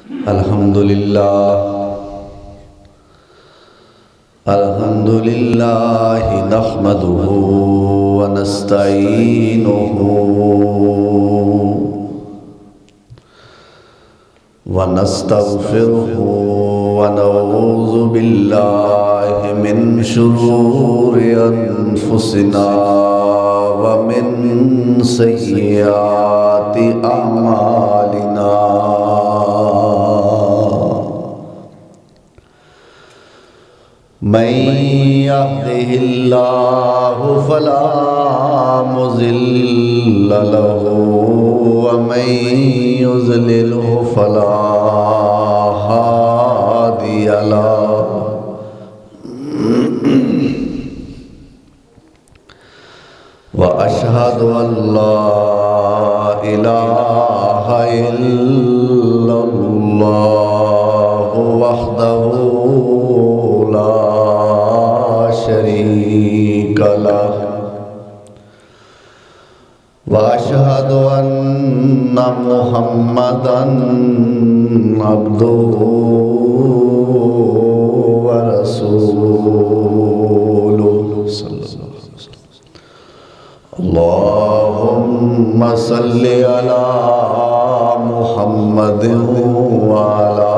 الحمد لله نحمده ونستعينه ونستغفره ونعوذ بالله من شرور أنفسنا ومن سيئات أعمالنا من يهده الله فلا مضل له ومن يضلله فلا هادي له وأشهد أن لا إله إلا الله وحده لا شريك له وأشهد أن محمدًا عبده ورسوله صلى الله عليه وسلم اللهم صل على محمد وعلى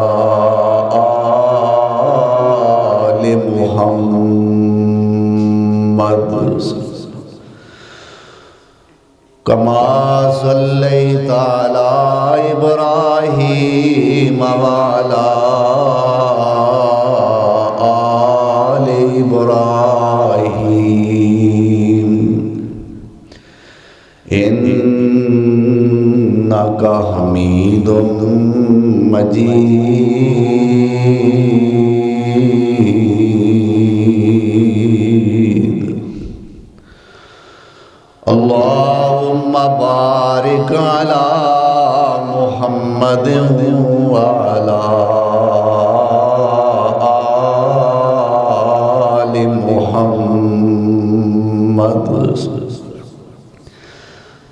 آل محمد كما صليت على إبراهيم وعلى آل إبراهيم إنك حميد مجيد اللهم بارك على محمد وعلى آل محمد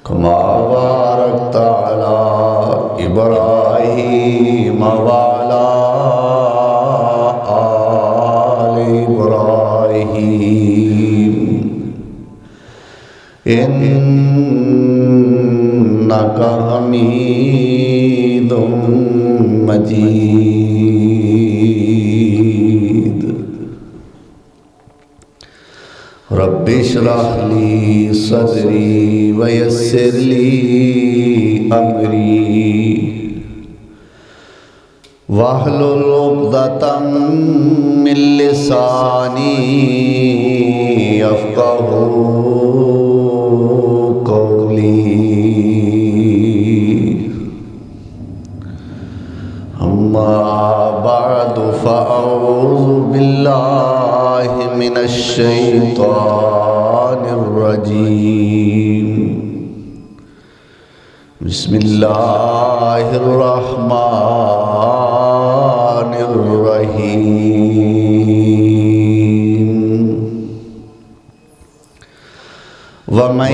كما باركت على إبراهيم وعلى آل إبراهيم إنك حميد مجيد رب اشرح لي صدري ويسر لي أمري واحلل عقدة من لساني يفقهوا قولي أما بعد فأعوذ بالله من الشيطان الرجيم بسم الله الرحمن الرحيم ومن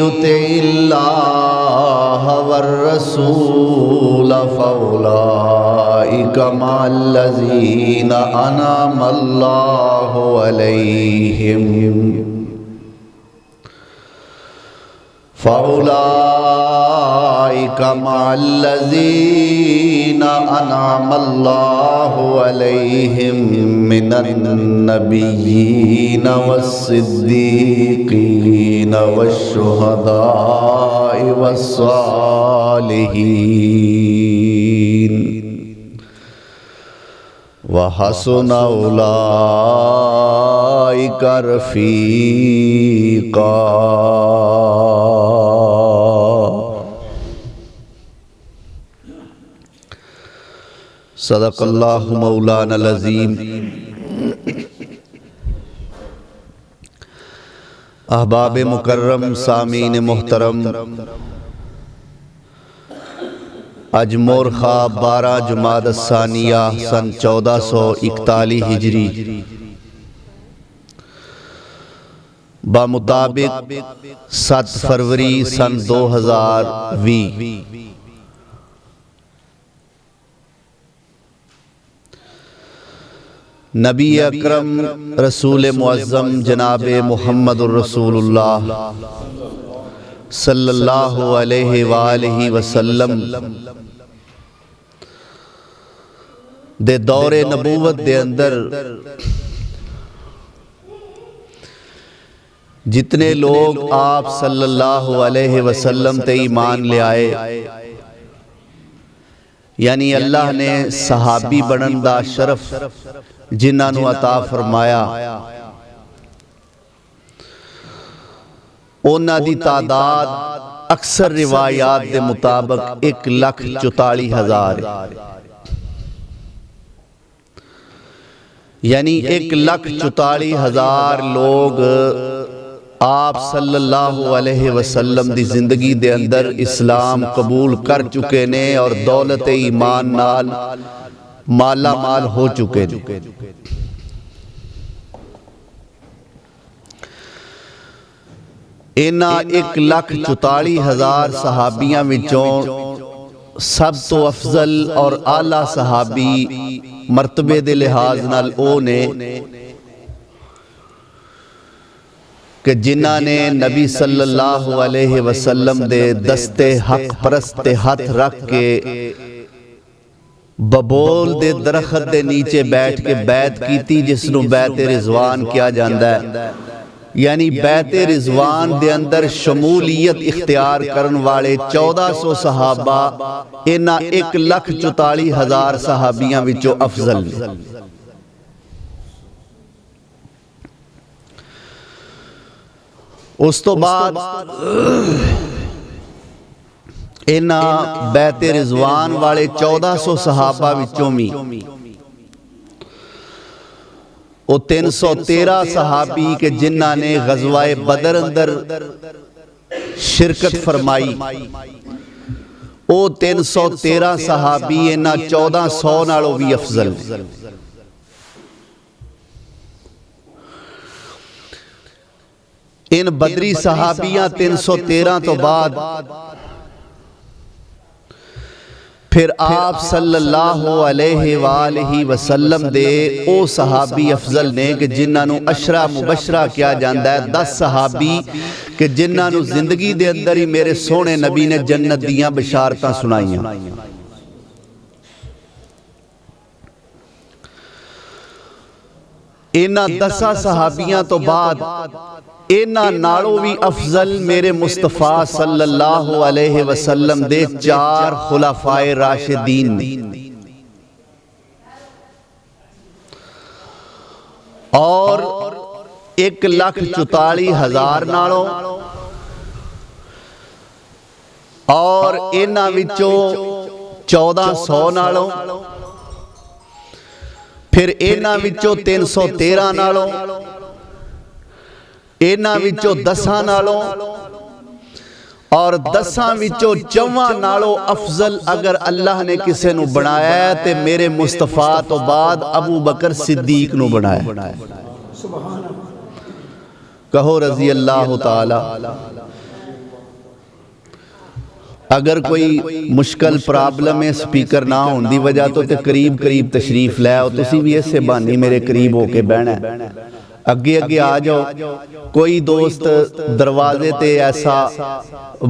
يطع الله والرسول فأولئك مع الذين أنعم الله عليهم فأولئك مع الذين أنعم الله عليهم من النبيين والصديقين والشهداء والصالحين وحسن أولئك رفيقا صدق اللہ مولانا العظیم۔ احباب مکرم، سامعین محترم، آج مورخہ 12 جمادی الثانیہ سن 1441 ہجری بمطابق 7 فروری سن 2020 نبی اکرم رسول معظم جناب محمد الرسول اللہ صلی اللہ علیہ وآلہ وسلم دے دور نبوت دے اندر جتنے لوگ آپ صلی اللہ علیہ وسلم تے ایمان لے آئے، یعنی اللہ نے صحابی بنن دا شرف جنہاں نو عطا فرمایا، اونا دی تعداد اکثر روایات دے مطابق 1,44,000 یعنی 1,44,000 لوگ آپ صلی اللہ علیہ وسلم دی زندگی دے اندر اسلام قبول کر چکے نے اور دولت ایمان نال مالا مال ہو چکے نے۔ اینا 1,44,000 صحابیاں وچوں سب تو افضل اور اعلیٰ صحابی مرتبے دے لحاظ نال او نے کہ جنہاں نے نبی صلی اللہ علیہ وسلم دے دستے حق پرست ہاتھ رکھ کے ببول دے درخت دے نیچے بیٹھ کے بیعت کیتی، جس نو بیعت رضوان کیا جاندا ہے، یعنی بیعت رضوان دے اندر شمولیت اختیار کرن والے 1400 صحابہ اینا 1,44,000 صحابیاں وچوں افضل نے۔ اس تو بعد اینا بیعت رضوان والے 1400 صحابہ وچوں می او 313 صحابی کے جنہاں نے غزوہ بدر اندر شرکت فرمائی، او 313 صحابی اینا 1400 نالوں بھی افضل۔ ان بدری صحابیاں 313 تو بعد پھر آپ صلی اللہ علیہ وآلہ وسلم دے او صحابی افضل نے کہ جنہاں نو عشرہ مبشرہ کیا جاندہ ہے، 10 صحابی کہ جنہاں نو زندگی دے اندر ہی میرے سونے نبی نے جنت دیاں بشارتاں سنائیاں۔ اینا 10 صحابیاں تو بعد اینا نالوں بھی افضل میرے مصطفیٰ صلی اللہ علیہ وسلم دے 4 خلفائے راشدین اور 1,44,000 نالوں اور اینا وچوں 1400 نالوں پھر اینا وچوں 313 نالوں اینا وچوں 10 نالوں اور 10 وچوں 4 نالوں افضل اگر اللہ نے کسے نو بنایا ہے تے میرے مصطفیٰ تو بعد ابو بکر صدیق نو بنایا ہے۔ کہو رضی اللہ تعالی۔ اگر کوئی مشکل پرابلم ہے سپیکر نہ ہون دی وجہ تو تے قریب تشریف لے آؤ، تسی بھی ایسے بانی میرے قریب ہو کے بہنا ہے، اگے آ جاؤ۔ کوئی دوست دروازے تے ایسا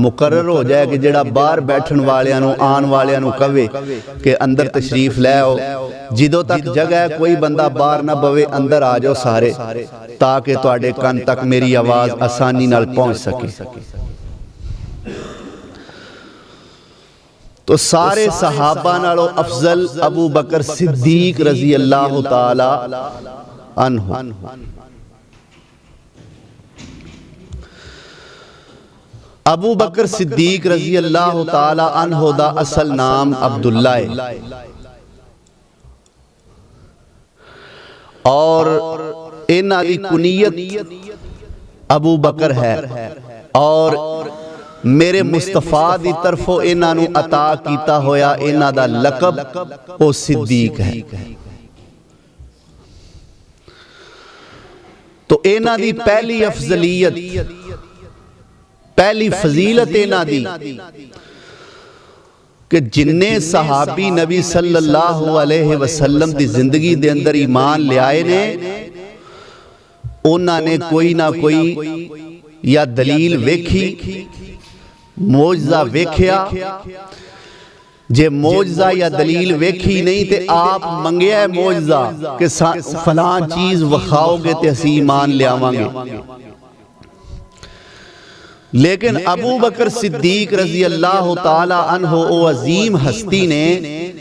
مقرر ہو جائے کہ جڑا باہر بیٹھن والیاں آن والیاں کہے کہ اندر تشریف لے آؤ، جدوں تک جگہ ہے کوئی بندہ باہر نہ بوے، اندر آ جاؤ سارے تاکہ تواڈے کان تک میری آواز آسانی نال پہنچ سکے۔ تو سارے صحابہ نالوں افضل ابو بکر صدیق رضی اللہ تعالی عنہ۔ ابو بکر صدیق رضی اللہ تعالی عنہ دا اصل نام عبداللہ ہے اور اینا دی کنیت ابو بکر ہے اور میرے مصطفیٰ دی طرفوں اینا نو عطا کیتا ہویا اینا دا لقب او صدیق ہے۔ تو اینا دی پہلی افضلیت پہلی فضیلت اینا دی کہ جننے صحابی نبی صلی اللہ علیہ وسلم دی زندگی دے اندر ایمان لے آئے نے انہاں نے کوئی نہ کوئی یا دلیل ویکھی معجزہ ویکھیا جے معجزہ یا دلیل ویکھی نہیں تے آپ منگیا ہے معجزہ کہ فلان چیز وکھاؤ گے تے اسی ایمان لے آواں گے لیکن ابو بکر صدیق رضی اللہ تعالی عنہ او عظیم ہستی نے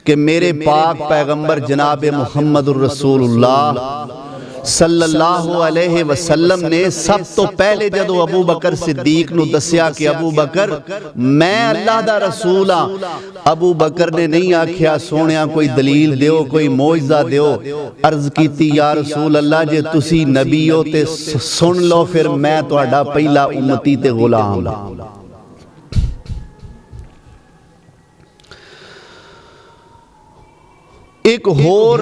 کہ میرے پاک پیغمبر جناب محمد الرسول اللہ صلی اللہ علیہ وسلم نے سب تو پہلے جدو ابو بکر صدیق نو دسیا کہ ابو بکر میں اللہ دا رسول ہاں ابو بکر نے نہیں آکھیا سونیا کوئی دلیل دیو کوئی معجزہ دیو عرض کیتی یا رسول اللہ جے تسی نبی ہو تے سن لو پھر میں تہاڈا پہلا امتی تے غلام ایک اور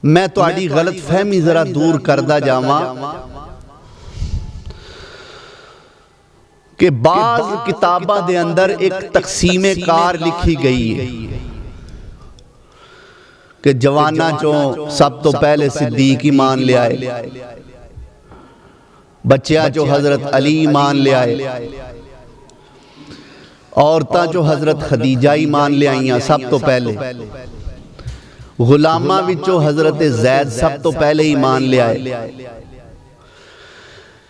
میں تہاڈی غلط فہمی ذرا دور کردہ جاواں کہ بعض کتاباں دے اندر ایک تقسیم کار لکھی گئی ہے کہ جواناں چوں سب تو پہلے صدیق ایمان لے آئے بچیاں چوں حضرت علی ایمان لے آئے عورتاں چوں حضرت خدیجہ ایمان لے آئیاں سب تو پہلے غلامہ وچوں حضرت زید سب تو پہلے ایمان لے آئے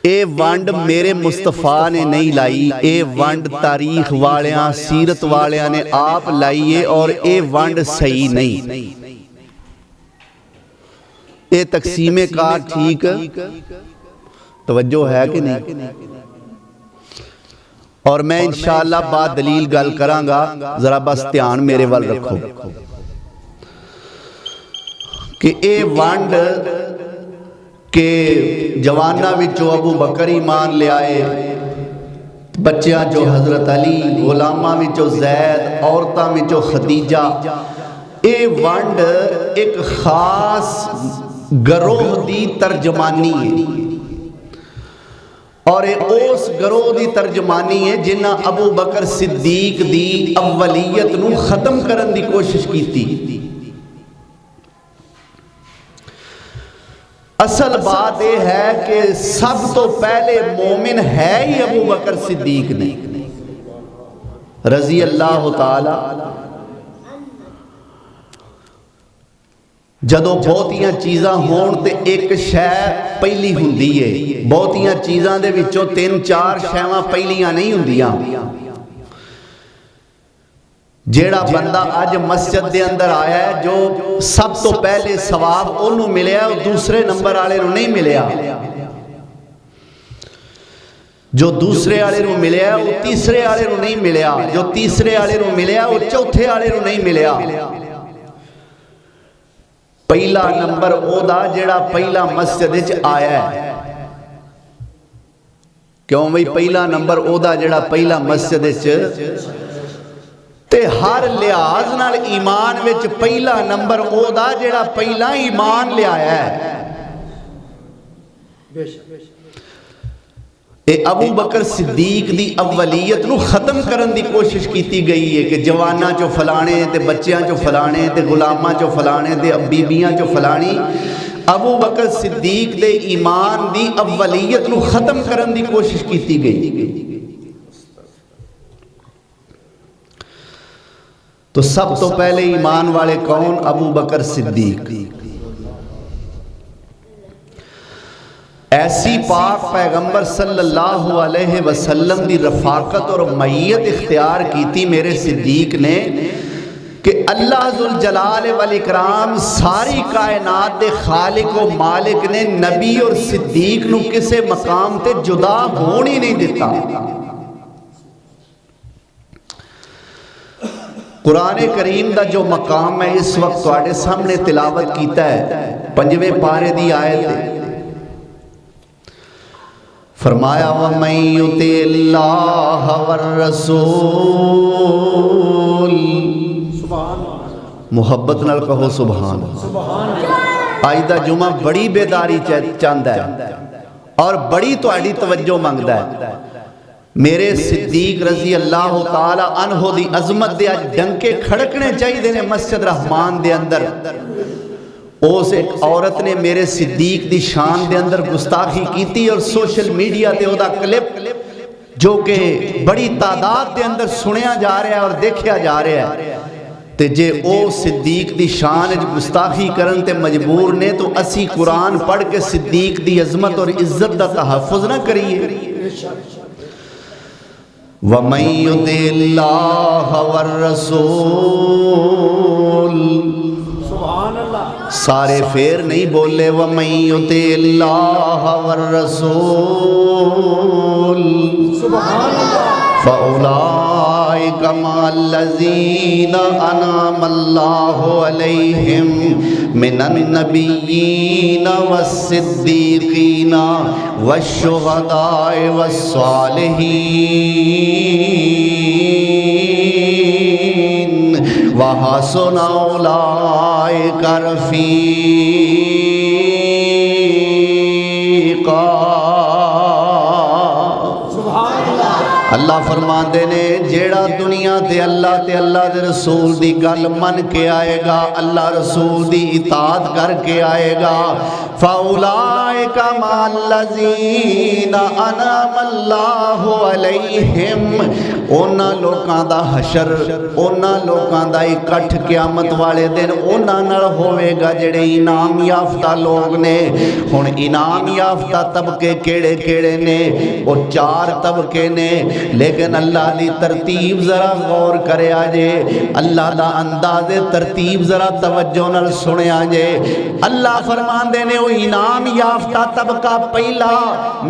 اے وانڈ میرے مصطفیٰ نے نہیں لائی اے وانڈ تاریخ والیاں سیرت والیاں نے آپ لائیے اور اے وانڈ صحیح نہیں اے تقسیم کار ٹھیک توجہ ہے کہ نہیں اور میں انشاءاللہ بعد دلیل گل کراں گا ذرا بس دھیان میرے وال رکھو کہ اے وانڈ کہ جوانہ وچوں ابو بکر ایمان لے آئے بچیاں جو حضرت علی غلامہ وچوں زید عورتاں وچوں خدیجہ اے وانڈ ایک خاص گروہ دی ترجمانی ہے اور اس گروہ دی ترجمانی ہے جنہاں ابو بکر صدیق دی اولیت نو ختم کرن دی کوشش کی تھی اصل بات یہ ہے کہ سب تو پہلے مومن ہے ہی ابو بکر صدیق نے رضی اللہ تعالی جدو بہتیاں چیزاں ہون تے ایک شے پہلی ہوندی ہے بہتیاں چیزاں دے وچوں 3-4 شیواں پہلیاں نہیں ہوندیاں جیڑا بندہ آج مسجد دے اندر آیا ہے جو سب تو پہلے ثواب انہوں ملیا اور دوسرے نمبر آلے نو نہیں ملیا جو دوسرے آلے نو ملیا وہ تیسرے آلے نو نہیں ملیا جو تیسرے آلے نو ملیا وہ چوتھے آلے نو نہیں ملیا پہلا نمبر او دا جیڑا پہلا مسجد وچ آیا ہے کیوں بھئی پہلا نمبر او دا جیڑا پہلا مسجد وچ تے ہر لحاظ نال ایمان وچ پہلا نمبر او دا جیڑا پہلا ایمان لے آیا ہے اے ابو بکر صدیق دی اولیت نو ختم کرن دی کوشش کیتی گئی ہے کہ جواناں چو فلانے تے بچیاں چو فلانے تے غلاماں چو فلانے تے بیبیاں چو فلانی ابو بکر صدیق دے ایمان دی اولیت نو ختم کرن دی کوشش کیتی گئی تو سب تو پہلے ایمان والے کون ابو بکر صدیق ایسی پاک پیغمبر صلی اللہ علیہ وسلم دی رفاقت اور معیت اختیار کی تھی میرے صدیق نے کہ اللہ ذوالجلال والاکرام ساری کائنات دے خالق و مالک نے نبی اور صدیق نو کسے مقام تے جدا ہونی نہیں دیتا قرآن کریم دا جو مقام میں اس وقت تواڈے سامنے تلاوت کیتا ہے 5ویں پارے دی آیت ہے فرمایا وَمَن يُطِعِ اللَّهَ وَالرَّسُولَ محبت نال کہو سبحان آئیدہ جمعہ بڑی بیداری چاند ہے اور بڑی تواڈی توجہ مانگدا ہے میرے صدیق رضی اللہ تعالی عنہ دی عظمت دے اج ڈنکے کھڑکنے چاہیے نے مسجد رحمان دے اندر۔ اس ایک عورت نے میرے صدیق دی شان دے اندر گستاخی کیتی اور سوشل میڈیا تے او دا کلپ جو کہ بڑی تعداد دے اندر سنیا جا رہا ہے اور دیکھیا جا رہا ہے، تے جے او صدیق دی شان گستاخی کرن تے مجبور نے تو اسی قرآن پڑھ کے صدیق دی عظمت اور عزت دا تحفظ نہ کریے۔ وَمَن يُطِعِ اللَّهَ وَالرَّسُولَ، سارے پھر نہیں بولے وَمَن يُطِعِ اللَّهَ وَالرَّسُولَ فَأُولَئِكَ مَعَ الَّذِينَ أَنْعَمَ اللَّهُ عَلَيْهِمْ مِنَ النَّبِيِّينَ وَالصِّدِّيقِينَ وَالشُّهَدَاءِ وَالصَّالِحِينَ وَحَسُنَ أُولَئِكَ رَفِيقًا۔ اللہ فرماندے نے جیڑا دنیا تے اللہ دے رسول دی گل من کے آئے گا، اللہ رسول دی اطاعت کر کے آئے گا، فَأُولَئِكَ مَعَ الَّذِينَ أَنْعَمَ اللَّهُ عَلَيْهِمْ، اونا لوکاں دا حشر، اونا لوکاں دا اکٹھ قیامت والے دن اونا نال ہوئے گا جڑے انعام یافتہ لوگ نے۔ ہن انعام یافتہ طبقے کیڑے کیڑے نے؟ وہ 4 طبقے نے، لیکن اللہ دی ترتیب ذرا غور کرے آجے، اللہ دا انداز ترتیب ذرا توجہ نال سنے آجے۔ اللہ فرمان دینے وہ انعام یافتہ طبقہ پہلا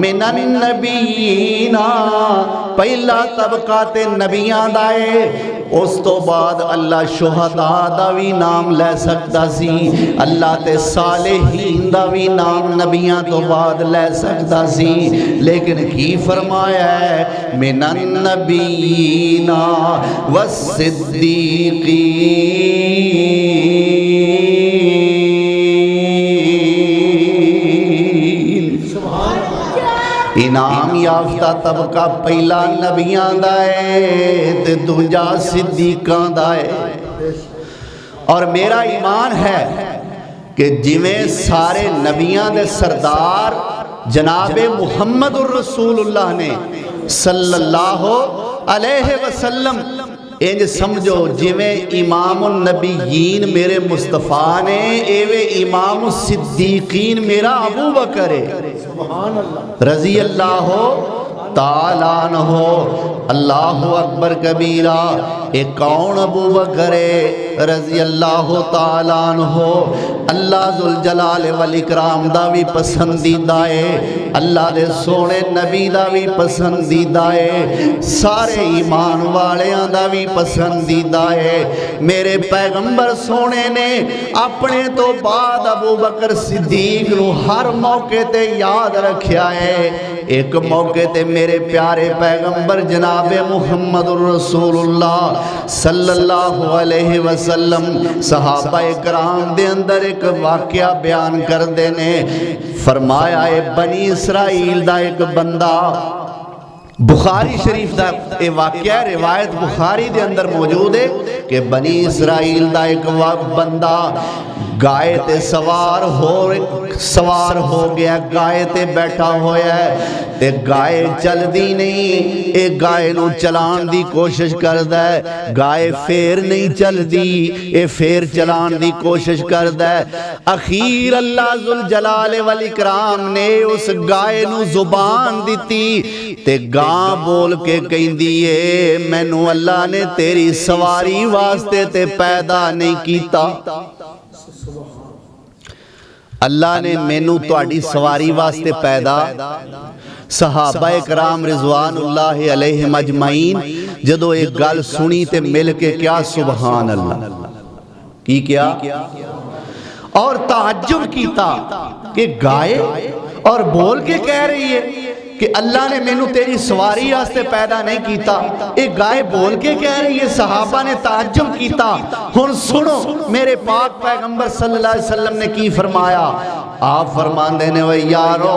من النبیین، پہلا طبقہ تے نبیاں دائے، اس تو بعد اللہ شہداء دا بھی نام لے سکتا سی، اللہ تے صالحین دا بھی نام نبیاں تو بعد لے سکتا سی، لیکن کی فرمایا ہے من النبیین والصدیقین۔ انعام یافتہ طبقہ پہلا نبیاں دائے تے دوجا صدیقاں دائے۔ اور میرا ایمان ہے کہ جویں سارے نبیاں دے سردار جناب محمد الرسول اللہ نے صلی اللہ علیہ وسلم، انج سمجھو جویں امام النبیین میرے مصطفیٰ نے، ایویں امام الصدیقین میرا ابو بکر رضی اللہ تعالیٰ عنہ۔ اللہ اکبر کبیرہ، ایک کون ابو بکر رضی اللہ تعالیٰ عنہ؟ اللہ ذوالجلال والاکرام دا بھی پسندیدہ ہے، اللہ دے سونے نبی دا بھی پسندیدہ ہے، سارے ایمان والیاں دا بھی پسندیدہ ہے۔ میرے پیغمبر سونے نے اپنے تو بعد ابو بکر صدیق نو ہر موقع تے یاد رکھیا ہے۔ ایک موقع تے میرے پیارے پیغمبر جناب محمد الرسول اللہ صلی اللہ علیہ وسلم صحابہ اکرام دے اندر ایک واقعہ بیان کر دینے، فرمایا ہے بنی اسرائیل دا ایک بندہ، بخاری شریف دا اے واقعہ روایت بخاری دے اندر موجود ہے کہ بنی اسرائیل دا ایک بندہ گائے تے سوار ہو گیا، گائے تے بیٹھا ہویا ہے تے گائے چل دی نہیں، ایک گائے نو چلان دی کوشش کردا ہے، گائے پھر نہیں چل دی، اے پھر چلان دی کوشش کردا ہے۔ اخیر اللہ ذوالجلال والاکرام نے اس گائے نو زبان دیتی تے گاں بول کے کہندی ہے مینوں اللہ نے تیری سواری واسطے تے پیدا نہیں کیتا، اللہ نے مینوں تہاڈی سواری واسطے پیدا۔ صحابہ اکرام رضوان اللہ علیہم اجمعین جدو ایک گل سنی تے مل کے کیا سبحان اللہ کی کیا اور تعجب کیتا کہ گائے اور بول کے کہہ رہی ہے کہ اللہ نے مینوں تیری سواری واسطے پیدا نہیں کیتا، ایک گائے بول کے کہہ رہی ہے۔ صحابہ نے تعجب کیتا۔ ہن سنو میرے پاک پیغمبر صلی اللہ علیہ وسلم نے کی فرمایا، آپ فرمان دینے ہوئے یارو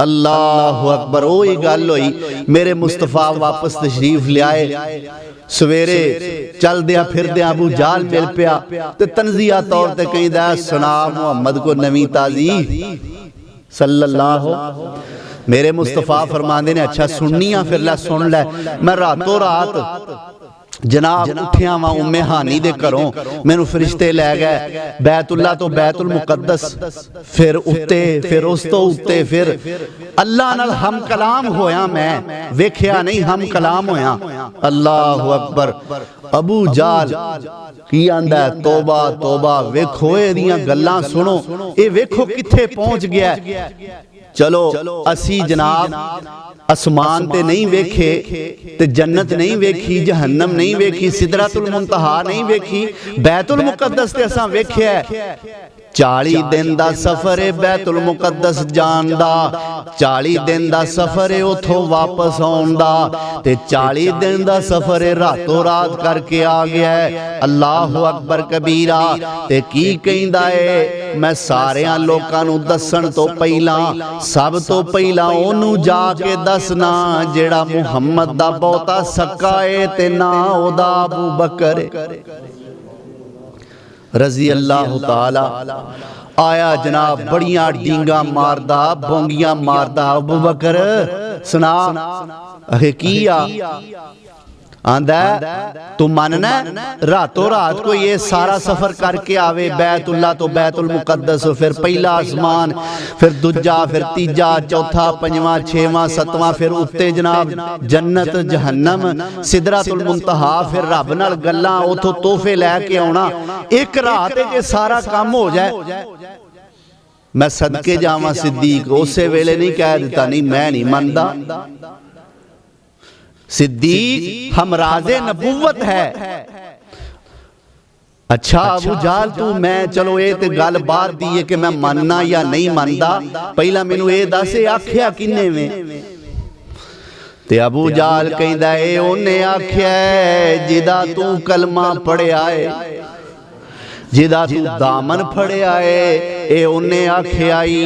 اللہ اکبر وہی گل ہوئی میرے مصطفیٰ واپس تشریف لے آئے سویرے چل دیا پھر دیا ابو جہل مل پیا تے تنزیہ طور تے کہیں دا سنا محمد کو نویں تازی صلی اللہ میرے مصطفیٰ فرماندے نے اچھا سننیاں پھر لے سن لے میں راتوں رات جناب اٹھیاں وہاں ام ہانی دے کروں میں نو فرشتے لے گئے بیت اللہ تو بیت المقدس پھر اٹھتے پھر اس تو اٹھتے پھر اللہ نال ہم کلام ہویا میں ویکھیا نہیں ہم کلام ہویا اللہ اکبر ابو جہل کی آندہ ہے توبہ توبہ ویکھو اے دیاں گلاں سنو اے ویکھو کتھے پہنچ گیا ہے چلو اسی جناب اسمان تے نہیں ویکھے تے جنت نہیں ویکھی جہنم نہیں ویکھی سدرۃ المنتہا نہیں ویکھی بیت المقدس تے اساں ویکھیا ہے 40 دن دا سفر ہے بیت المقدس جان دا 40 دن دا سفر ہے اتھوں واپس آن دا تے 40 دن دا سفر ہے راتوں رات کر کے آ گیا ہے اللہ اکبر کبیرہ تے کی کہندا ہے میں ساریاں لوکاں نو دسن تو پہلا سب تو پہلا اونوں جا کے دسنا جیڑا محمد دا بہتا سکا ہے تے نا او دا ابو بکر رضی اللہ تعالی آیا جناب بڑیاں ڈینگاں ماردہ بونگیاں ماردہ ابو بکر سنا کیا آندہ تو ماننا راتوں رات کو یہ سارا سفر کر کے آوے بیت اللہ تو بیت المقدس پھر پہلا آسمان پھر دجا پھر تیجا چوتھا پنجواں چھواں ستواں پھر اتے جناب جنت جہنم سدرۃ المنتہا پھر رب نال گلاں اتھوں تحفے لے کے آنا ایک رات ہے کہ سارا کام ہو جائے میں صدقے جاواں صدیق اسے ویلے نہیں کہہ دیتا نہیں میں نہیں ماندا صدیق ہمراز نبوت ہے اچھا ابو جہل تو میں چلو اے تے گل بات دیئے کہ میں ماننا یا نہیں ماندا پہلا میں نو اے داسے آکھیا کنے میں تے ابو جہل کہندا اے اونے آکھیا ہے جدا تو کلمہ پڑھے آئے جدا تو دامن پھڑے آئے اے انہیں آکھے آئی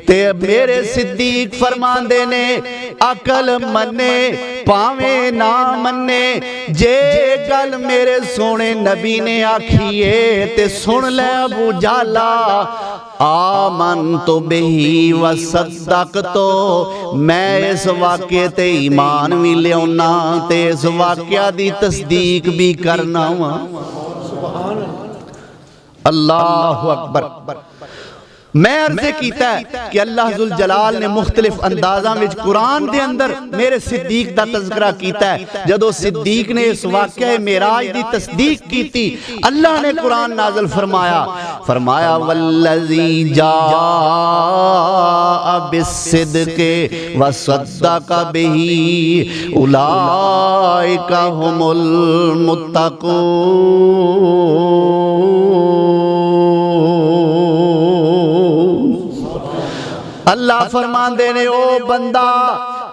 تے میرے صدیق فرمان دینے عقل منے پاویں نہ منے جے گل میرے سونے نبی نے آکھیے تے سن لے ابو جہلا آمنت بہی وصدقتو میں اس واقعے تے ایمان بھی لیونا تے اس واقعہ دی تصدیق بھی کرنا ہوا اللہ اکبر میں عرضے کیتا ہے کہ اللہ ذوالجلال نے مختلف اندازاں وچ قرآن دے اندر میرے صدیق دا تذکرہ کیتا ہے جدو صدیق نے اس واقعہ معراج دی تصدیق کیتی اللہ نے قرآن نازل فرمایا والذی جاء بالصدق وصدق بہ اولئک ھم المتقون اللہ فرمان دینے او بندہ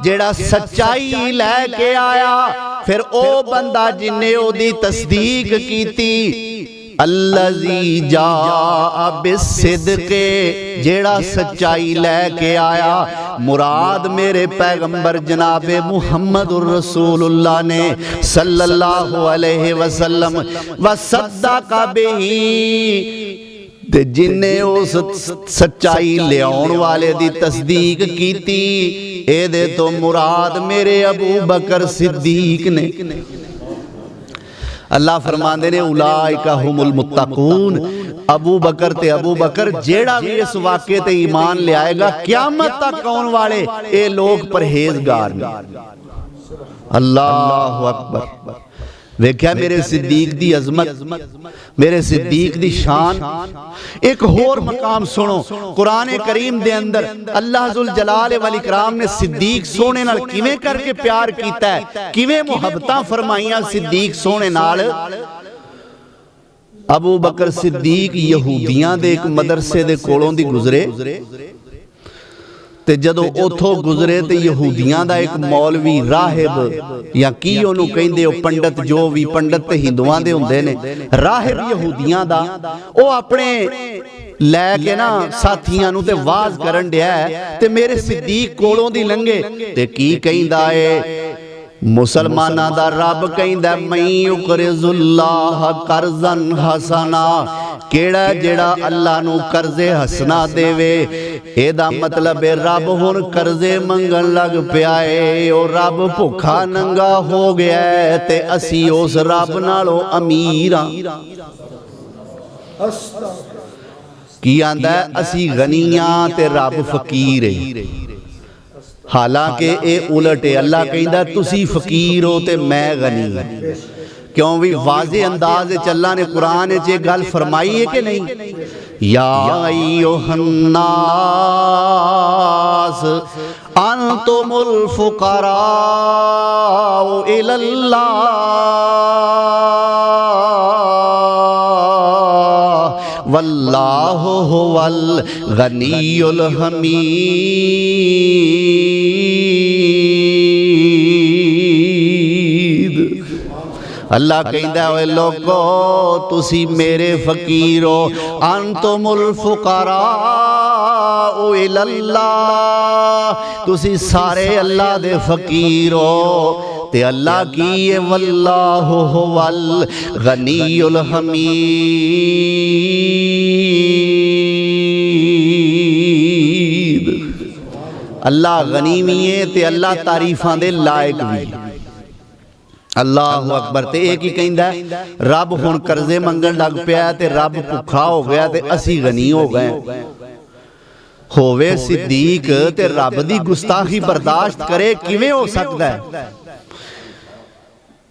جیڑا سچائی لے کے آیا پھر او بندہ جنہیں او دی تصدیق کیتی الذی جاء بالصدق جیڑا سچائی لے کے آیا مراد میرے پیغمبر جناب محمد الرسول اللہ نے صلی اللہ علیہ وسلم وصدق بہی جنہیں اس سچائی لیاؤن والے دی تصدیق کیتی اے دے تو مراد میرے ابو بکر صدیق نے اللہ فرمان دے نے اولائکہ ہم المتقون ابو بکر تے ابو بکر جیڑا بھی اس واقعے تے ایمان لے آئے گا قیامت تک کون والے اے لوگ پرہیزگار نے اللہ اکبر ویکھیا میرے صدیق دی عظمت میرے صدیق دی شان ایک اور مقام سنو قرآن کریم دے اندر اللہ ذوالجلال والاکرام نے صدیق سونے نال کیویں کر کے پیار کیتا ہے کیویں محبتاں فرمائیاں صدیق سونے نال ابو بکر صدیق یہودیاں دے ایک مدرسے دے کولوں دی گزرے تے جدو اتھوں گزرے تے یہودیاں دا ایک مولوی راہب یا کی انہوں کہیں دے پنڈت جو بھی پنڈت تے ہندوان دے ہوندے نے راہب یہودیاں دا او اپنے لے کے نا ساتھیاں نو تے واز کرن دیا ہے تے میرے صدیق کولوں دی لنگے تے کی کہیں دا ہے مسلمانہ دا رب کہیں دا من یقرض اللہ قرضاً حسنا کیڑا جیڑا اللہ نو قرض حسنا دے وے اے دا مطلب رب ہن قرض منگن لگ پیائے اور رب بھوکا ننگا ہو گیا ہے تے اسی اس رب نالو امیراں کی آندہ ہے اسی غنیاں تے رب فقیر ہے حالانکہ اے الٹے اللہ کہیں دا تسی فقیر ہو تے میں غنی کیوں بھی واضح انداز اللہ نے قرآن چے گل فرمائی ہے کہ نہیں یا ایوہ الناس انتم الفقراء الاللہ واللہ هو الغنی الحمید اللہ کہندہ ہے اے لوگو تسی میرے فقیر ہو انتم الفقراء الاللہ تسی سارے اللہ دے فقیر ہو تے اللہ کی واللہ هو الغنی الحمید اللہ غنی بھی ہے تے اللہ تعریفاں دے لائق بھی اللہ اکبر تے ایک ہی کہندہ ہے رب ہن قرضے منگن لگ پیا تے رب بھوکا ہو گیا تے اسی غنی ہو گئے ہووے صدیق تے رب دی گستاخی برداشت کرے کیویں ہو سکتا ہے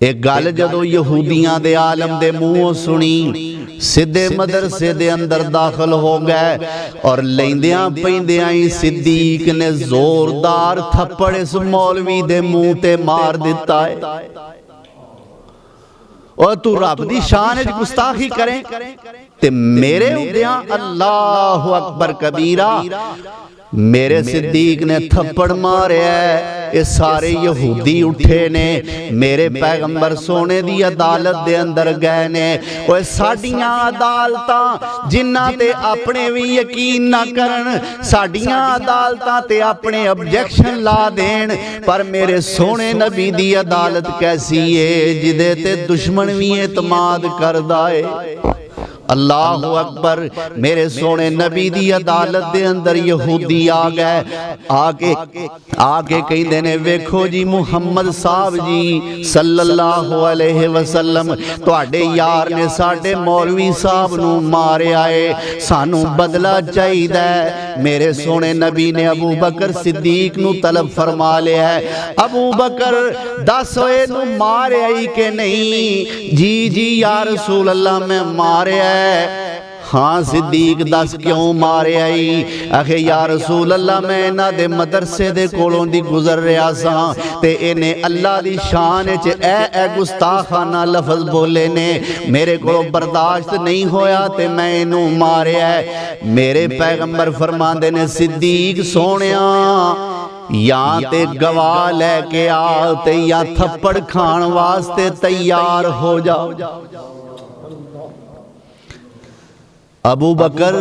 ایک گل جدو یہودیاں دے عالم دے منہوں سنی سدھے مدرسے دے اندر داخل ہو گئے اور لیندیاں پیندیاں ہی صدیق نے زوردار تھپڑ اس مولوی دے منہ تے مار دیتا ہے اور تو رب دی شان اچ گستاخی کریں تے میرے اندیاں اللہ اکبر کبیرہ میرے صدیق نے تھپڑ مارے ہے یہ سارے یہودی اٹھے نے میرے پیغمبر سونے دی عدالت دے اندر گئے نے وہ ساڑیاں عدالتاں جنہ تے اپنے بھی یقین نہ کرن ساڑیاں عدالتاں تے اپنے objection لا دین پر میرے سونے نبی دی عدالت کیسی ہے جدے تے دشمن بھی اعتماد کر دائے اللہ اکبر میرے سونے نبی دی عدالت دے اندر یہودی آگئے آگے کہیں دینے ویکھو جی محمد صاحب جی صلی اللہ علیہ وسلم تو آڑے یار نے ساڑے مولوی صاحب نو مارے آئے سانو بدلہ چاہی دے میرے سونے نبی نے ابو بکر صدیق نو طلب فرما لے ہے ابو بکر دس ہوئے نو مارے آئی کہ نہیں جی یا رسول اللہ میں مارے آئے ہاں صدیق دس کیوں مارے آئی اکھے یا رسول اللہ میں نہ دے مدرسے دے کولوں دی گزر رہا ساں تے انہیں اللہ دی شان اے گستاخانہ لفظ بولے نے میرے کو برداشت نہیں ہویا تے میں انہوں مارے آئے میرے پیغمبر فرماندے نے صدیق سونیاں یا تے گواہ لے کے آتے یا تھپڑ کھان واسطے تیار ہو جاؤ ابو بکر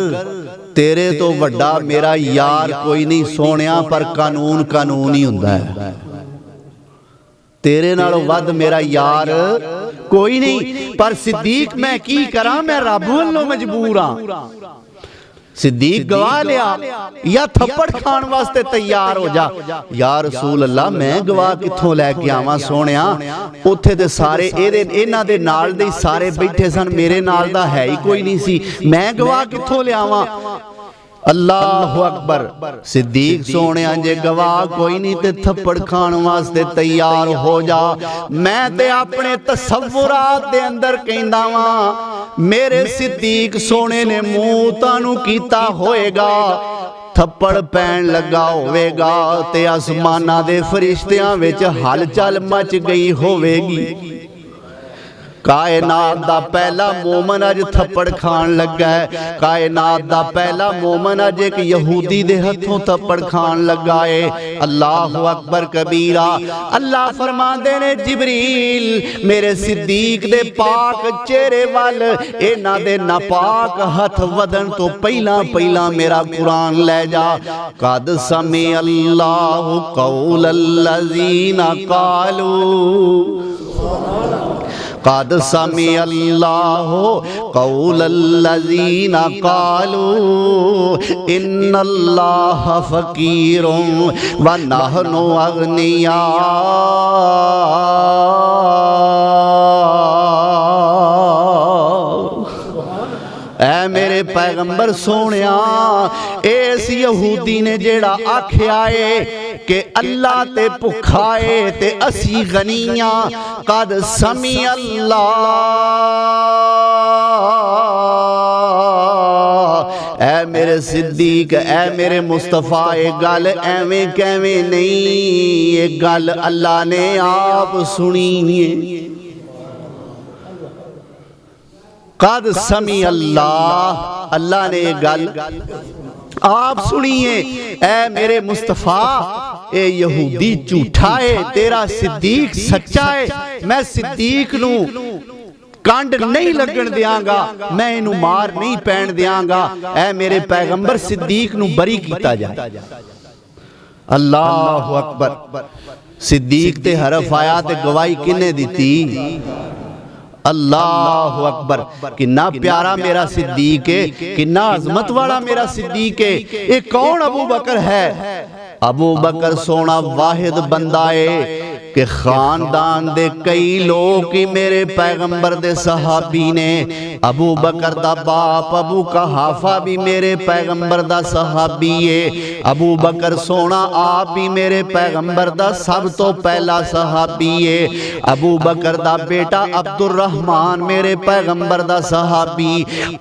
تیرے تو وڈا میرا یار کوئی نہیں سونیاں پر قانون ہی ہوندہ ہے تیرے نالو ود میرا یار کوئی نہیں پر صدیق میں کی کرا میں رب والوں مجبور ہاں صدیق گواہ لیا یا تھپڑ کھان واسطے تیار ہو جا یا رسول اللہ میں گواہ کتھوں لے کے آواں سونیاں اتھے دے سارے اینا دے نال دے سارے بیٹھے سن میرے نال دا ہے ہی کوئی نہیں سی میں گواہ کتھوں لے آواں اللہ اکبر صدیق سونے آنجے گواہ کوئی نہیں تے تھپڑ کھان واسطے تیار ہو جا میں تے اپنے تصورات دے اندر کہندہ وہاں میرے صدیق سونے نے موتانو کیتا ہوئے گا تھپڑ پین لگا ہوئے گا تے آسمانہ دے فرشتیاں ویچ حال چال مچ گئی ہوئے گی کائنات دا پہلا مومن اج تھپڑ کھان لگا ہے، کائنات دا پہلا مومن اج ایک یہودی دے ہتھوں تھپڑ کھان لگا ہے۔ اللہ اکبر کبیرہ۔ اللہ فرماندے نے جبریل میرے صدیق دے پاک چہرے وال انہاں دے ناپاک ہتھ ودن تو پہلا پہلا میرا قرآن لے جا۔ قد سمع اللہ قول الذین قالوا، قد سمع اللہ قول الذین قالوا ان اللہ فقیر ونحن اغنیاء۔ اے میرے پیغمبر سونیا، اس یہودی نے جیڑا آکھیا ہے کہ اللہ تے پکھائے تے اسی غنیاں، قد سمع اللہ، اے میرے صدیق، اے میرے مصطفیٰ، ایک گل ایویں کیویں نہیں، ایک گل اللہ نے آپ سنی ہے۔ قد سمع اللہ، اللہ نے ایک گل آپ سنیے۔ اے میرے مصطفیٰ، اے یہودی جھوٹا ہے، تیرا صدیق سچا ہے، میں صدیق نو کانڈ نہیں لگن دیاں گا، میں انو مار نہیں پین دیاں گا۔ اے میرے پیغمبر صدیق نو بری کیتا جائے۔ اللہ اکبر۔ صدیق تے حرف آیا تے گواہی کنے دیتی؟ اللہ اکبر۔ کنا پیارا میرا صدیق ہے، کنا عظمت والا میرا صدیق ہے۔ ایک کون ابو بکر ہے؟ ابو بکر سونا واحد بندہ ہے کہ خاندان دے کئی لوگ کی میرے پیغمبر دے صحابی نے۔ ابو بکر دا باپ ابو قحافہ بھی میرے پیغمبر دا صحابی ہے۔ ابو بکر سونا آپ بھی میرے پیغمبر دا سب تو پہلا صحابی ہے۔ ابو بکر دا بیٹا عبد الرحمن میرے پیغمبر دا صحابی۔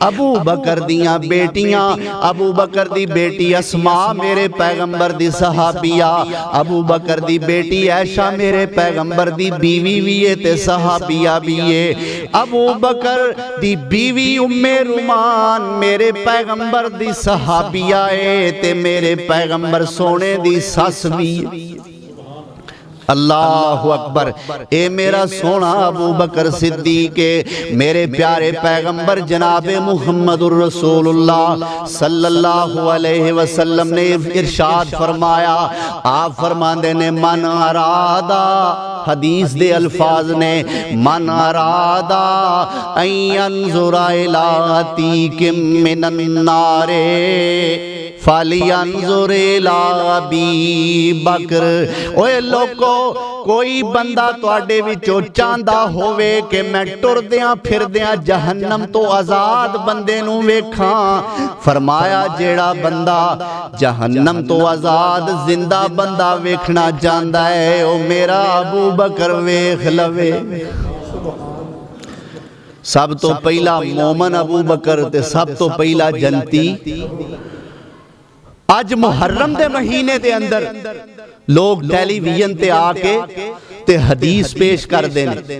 ابو بکر دیاں بیٹیاں، ابو بکر دی بیٹی اسماء میرے پیغمبر دی صحابیہ، ابو بکر دی بیٹی عائشہ میرے پیغمبر دی بیوی بھی ہے تے صحابیہ بھی ہے۔ ابو بکر دی بیوی ام رومان میرے پیغمبر دی صحابیہ ہے تے میرے پیغمبر سونے دی ساس بھی ہے۔ اللہ اکبر۔ اے میرا سونا ابو بکر صدیق، میرے پیارے پیغمبر جناب محمد الرسول اللہ صلی اللہ علیہ وسلم نے ارشاد فرمایا، آپ فرماندے نے من ارادہ، حدیث دے الفاظ نے، من ارادہ ان ینظر الی عتیق من النار فَلْيَنْظُرْ إِلَىٰ أَبِي بَکر۔ اوے لوگو، کوئی بندہ تواڈے وچوں چاہندا ہووے کہ میں ٹردیاں پھردیاں جہنم تو آزاد بندے نو ویکھاں، فرمایا جیڑا بندہ جہنم تو آزاد زندہ بندہ ویکھنا چاہندا ہے او میرا ابو بکر ویکھ لوے۔ سب تو پہلا مومن ابو بکر تے سب تو پہلا جنتی۔ آج محرم دے مہینے دے اندر لوگ ٹیلی ویژن تے آکے تے حدیث پیش کر دینے،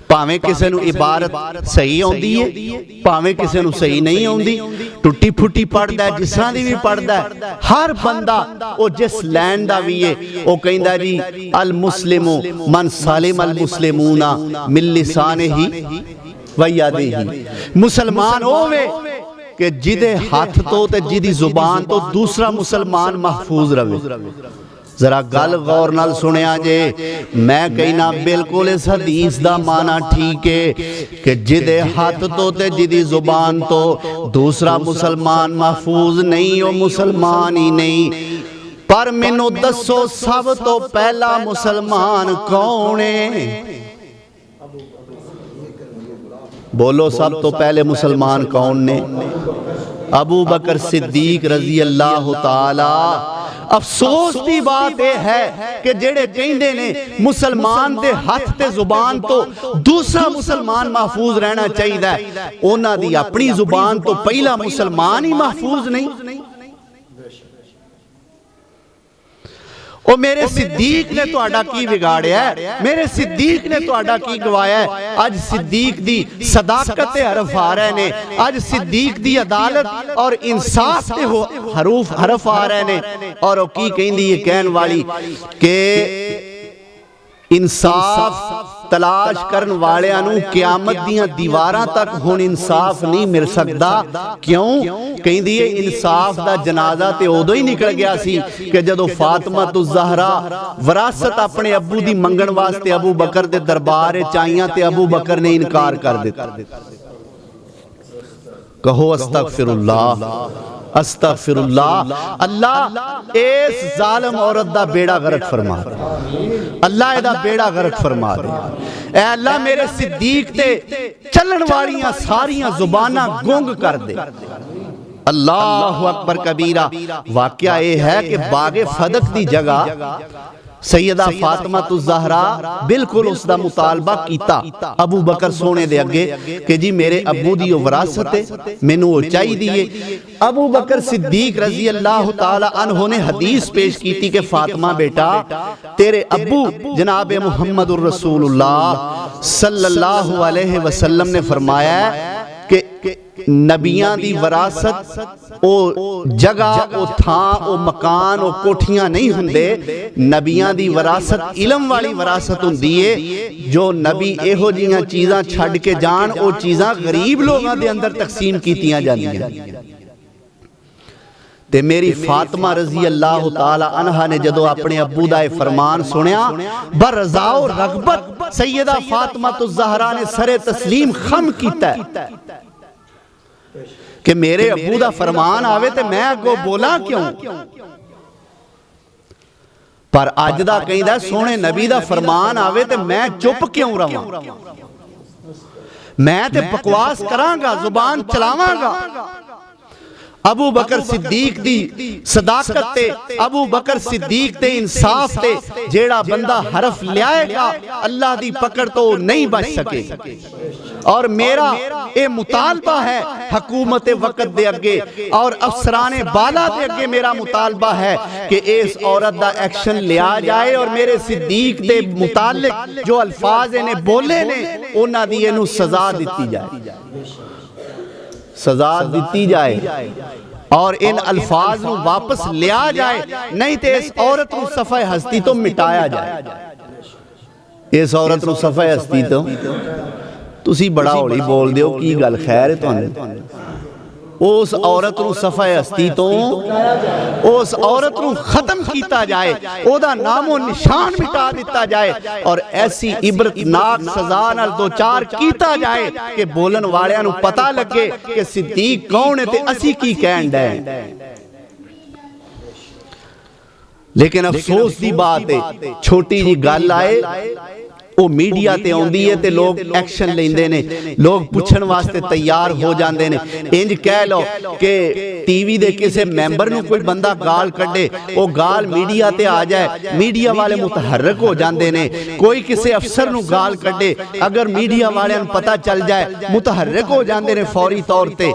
پاویں کسے نو عبارت صحیح ہوندی ہے، پاویں کسے نو صحیح نہیں ہوندی، ٹوٹی پھوٹی پڑھدا ہے، جس طرح دی بھی پڑھدا ہے۔ ہر بندہ او جس لینڈ دا بھی ہے او کہندا جی المسلم من سالم المسلمون من لسانہ و یدہ، مسلمان ہووے کہ جدے ہاتھ تو تے جدی زبان تو دوسرا مسلمان محفوظ رہے۔ ذرا گل غور نال سنیا جے، میں کہنا بالکل اس حدیث دا معنی ٹھیک ہے کہ جدے ہاتھ تو تے جدی زبان تو دوسرا مسلمان محفوظ نہیں، وہ مسلمان ہی نہیں۔ پر مینوں دسو سب تو پہلا مسلمان کون ہے؟ بولو سب تو پہلے مسلمان کون نے؟ ابو بکر صدیق رضی اللہ تعالی۔ افسوس دی بات ہے کہ جڑے کہندے نے مسلمان دے ہاتھ تے زبان تو دوسرا مسلمان محفوظ رہنا چاہیے، انہاں دی اپنی زبان تو پہلا مسلمان ہی محفوظ نہیں۔ او میرے صدیق نے تہاڈا کی بگاڑیا ہے، میرے صدیق نے تہاڈا کی گوایا ہے۔ اج صدیق دی صداقت حرف آ رہے نے، اج صدیق دی عدالت اور انصاف دے حرف آ رہے نے، اور او کی کہندی یہ کہن والی کہ انصاف تلاش کرن والیاں نو قیامت دیاں دیواراں تک ہن انصاف نہیں مل سکدا۔ کیوں؟ کہیں دیئے انصاف دا جنازہ تے اودو ہی نکل گیا سی کہ جدو فاطمہ الزہرا وراثت اپنے ابو دی منگن واسطے ابو بکر دے دربارے چاہیاں تے ابو بکر نے انکار کر دیتا۔ کہو استغفر اللہ، استغفر اللہ۔ اللہ اس ظالم عورت دا بیڑا غرق فرما دے، اللہ دا بیڑا غرق فرما دے۔ اے اللہ میرے صدیق تے چلن والیاں ساریاں زباناں گونگ کر دے۔ اللہ اکبر کبیرہ۔ واقعہ یہ ہے کہ باغ فدق دی جگہ سیدہ فاطمہ الزہرا بالکل اس دا مطالبہ کیتا ابو بکر سونے دے اگے کہ جی میرے ابو دی وراثت ہے، میں نو چاہی دیئے۔ ابو بکر صدیق رضی اللہ تعالی عنہ نے حدیث پیش کیتی کہ فاطمہ بیٹا تیرے ابو جناب محمد الرسول اللہ صلی اللہ علیہ وسلم نے فرمایا ہے کہ نبیان دی وراثت او جگہ او تھاں او مکان او کوٹھیاں نہیں ہندے، نبیان دی وراثت علم والی وراثت ہندیے۔ جو نبی ایہو جیاں چیزاں چھڑ کے جان او چیزاں غریب لوگاں دے اندر تقسیم کیتیاں جاندیاں۔ تے میری فاطمہ رضی اللہ تعالی عنہ نے جدو اپنے ابو دا فرمان سنیا برضا و رغبت سیدہ فاطمہ الزہرا نے سر تسلیم خم کیتا ہے کہ میرے ابو دا فرمان آوے تے میں اگو بولا کیوں؟ پر آج دا کہیں دا سونے نبی دا فرمان آوے تے میں چپ کیوں رہا؟ میں تے بکواس کران گا، زبان چلاواں گا۔ ابو بکر صدیق دی صداقت تے، ابو بکر صدیق تے انصاف تے جیڑا بندہ حرف لیائے گا اللہ دی پکڑ تو نہیں بچ سکے۔ اور میرا اے مطالبہ ہے حکومت وقت دے اگے اور افسران بالا دے اگے میرا مطالبہ ہے کہ اس عورت دا ایکشن لیا جائے اور میرے صدیق دے متعلق جو الفاظ انہیں بولے نے انہاں دی انہوں سزا دیتی جائے، سزا دیتی جائے اور ان الفاظ نو واپس لیا جائے، نہیں تے اس عورت نو صفحہ ہستی تو مٹایا جائے۔ اس عورت نو صفحہ ہستی تو تسی بڑا ہولی بول دیو کی گل خیر ہے تو ہمیں اس عورت نو صفحہ ہستی تو اس عورت نو ختم کیتا جائے، او دا نام و نشان مٹا دیتا جائے اور ایسی عبرتناک سزا نال دو چار کیتا جائے کہ بولن والیاں نو پتہ لگے کہ صدیق کون ہے تے اسی کی کہن ڈے۔ لیکن افسوس دی بات ہے چھوٹی جی گل آئے وہ میڈیا تے ہوندی ہے تے لوگ ایکشن لیندے نے، لوگ پوچھن واسطے تیار ہو جاندے نے۔ انج کہہ لو کہ ٹی وی دے کسے ممبر نو کوئی بندہ گال کڈے وہ گال میڈیا تے آ جائے، میڈیا والے متحرک ہو جاندے نے۔ کوئی کسے افسر نو گال کڈے اگر میڈیا والے ان پتہ چل جائے متحرک ہو جاندے نے فوری طور تے۔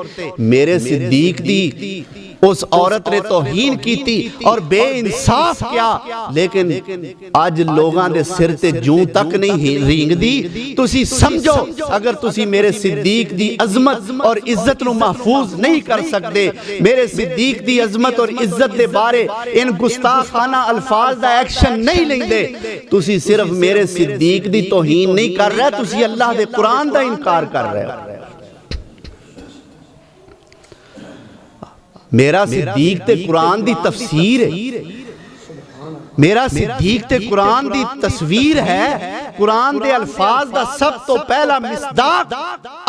میرے صدیق دی اس عورت نے توہین کیتی اور بے انصاف کیا، لیکن آج لوگاں دے سر تے جوں تک نہیں رینگ دی۔ تسی سمجھو اگر تسی میرے صدیق دی عظمت اور عزت نو محفوظ نہیں کر سکتے، میرے صدیق دی عظمت اور عزت دے بارے ان گستاخانہ الفاظ دا ایکشن نہیں لیں دے، تسی صرف میرے صدیق دی توہین نہیں کر رہے، تسی اللہ دے قرآن دا انکار کر رہے ہو۔ میرا صدیق تے قرآن دی تفسیر ہے، میرا صدیق تے قرآن دی تصویر ہے۔ قرآن دے الفاظ دا سب تو پہلا مصداق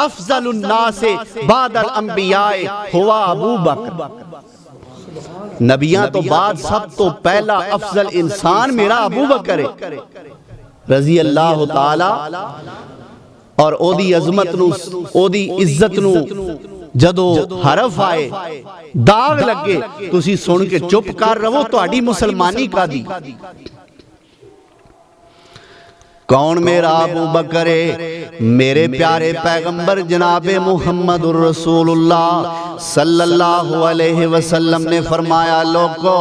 افضل الناس بعد الانبیاء ہوا ابو بکر، نبیاں تو بعد سب تو پہلا افضل انسان میرا ابو بکر ہے رضی اللہ تعالی۔ اور او دی عظمت نو، او دی عزت نو جدو حرف آئے داغ لگے تسی سن کے چپ کر رہو تو اڈی مسلمانی کا دی۔ کون میرا ابو بکر ہے؟ میرے پیارے پیغمبر جناب محمد الرسول اللہ صلی اللہ علیہ وسلم نے فرمایا لوگو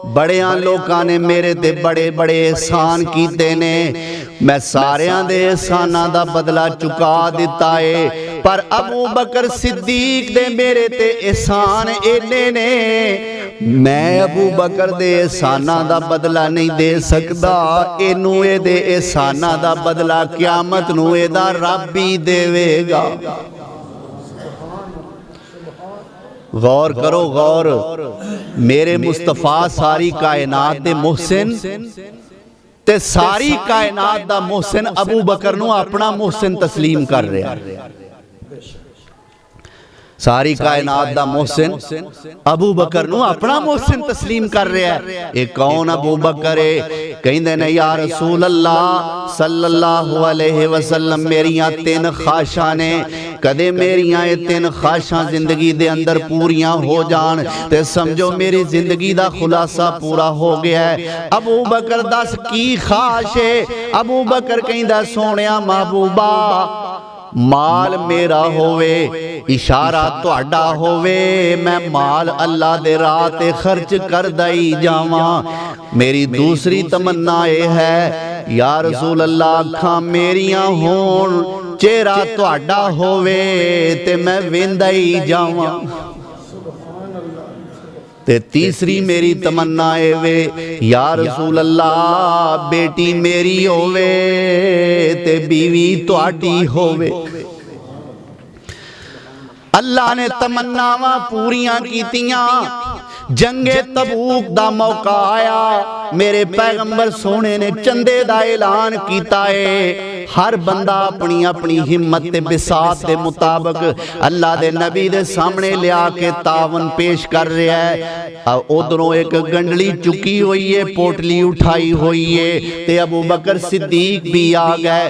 بڑیاں لوکاں نے میرے تے بڑے بڑے احسان کیتے نے، میں ساریاں دے احساناں دا بدلہ چکا دیتا ہے، پر ابو بکر صدیق دے میرے تے احسان اینے نے، میں ابو بکر دے احساناں دا بدلہ نہیں دے سکدا، اینو اے دے احساناں دا بدلہ قیامت نو اے دا رب ہی دے گا۔ غور کرو غور، میرے مصطفیٰ ساری کائنات دے محسن تے ساری کائنات دا محسن ابو بکر نو اپنا محسن تسلیم کر رہے ہیں۔ ساری کائنات دا محسن ابو بکر نو اپنا محسن تسلیم کر رہے ہیں۔ ایک کون ابو بکر ہے؟ کہیں دینے یا رسول اللہ صلی اللہ علیہ وسلم میریاں تین خواہشاں نے، کدے میریاں یہ تین خواہشاں زندگی دے اندر پوریاں ہو جان تے سمجھو میری زندگی دا خلاصہ پورا ہو گیا ہے۔ ابو بکر دس کی خواہش ہے؟ ابو بکر کہیں دا سونیا محبوبہ مال میرا ہووے، اشارہ تہاڈا ہووے، میں مال اللہ دے راہ تے خرچ کر دائی جاواں۔ میری دوسری تمنا یہ ہے یا رسول اللہ اکھاں میریاں ہون، چہرہ تہاڈا ہووے تے میں ویندائی جاواں۔ تے تیسری میری تمنا اے وے یا رسول اللہ بیٹی میری ہووے تے بیوی تہاڈی ہووے۔ اللہ نے تمناواں پوریاں کیتیاں، جنگ تبوک دا موقع آیا، میرے پیغمبر سونے نے چندے دا اعلان کیتا ہے، ہر بندہ اپنی اپنی ہمت تے بساط دے مطابق اللہ دے نبی دے سامنے لیا کے تعاون پیش کر رہا ہے۔ ادھروں ایک گنڈلی چکی ہوئی ہے، پوٹلی اٹھائی ہوئی ہے، تے ابو بکر صدیق بھی آ گئے۔